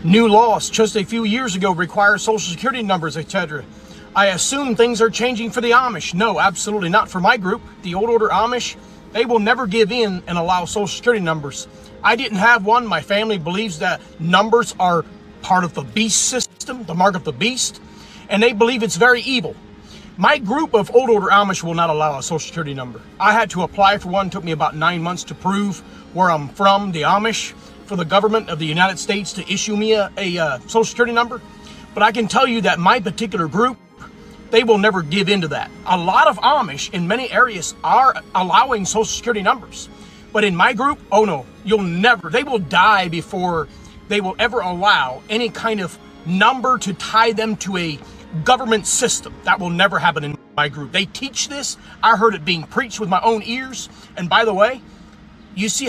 New laws just a few years ago require social security numbers, etc. I assume things are changing for the Amish. No, absolutely not for my group. The old order Amish, they will never give in and allow social security numbers. I didn't have one. My family believes that numbers are part of the beast system, the mark of the beast, and they believe it's very evil. My group of old order Amish will not allow a social security number. I had to apply for one. It took me about 9 months to prove where I'm from, the Amish, for the government of the United States to issue me a social security number. But I can tell you that my particular group, they will never give into that. A lot of Amish in many areas are allowing social security numbers. But in my group, oh no, you'll never, they will die before they will ever allow any kind of number to tie them to a government system. That will never happen in my group. They teach this. I heard it being preached with my own ears. And by the way, you see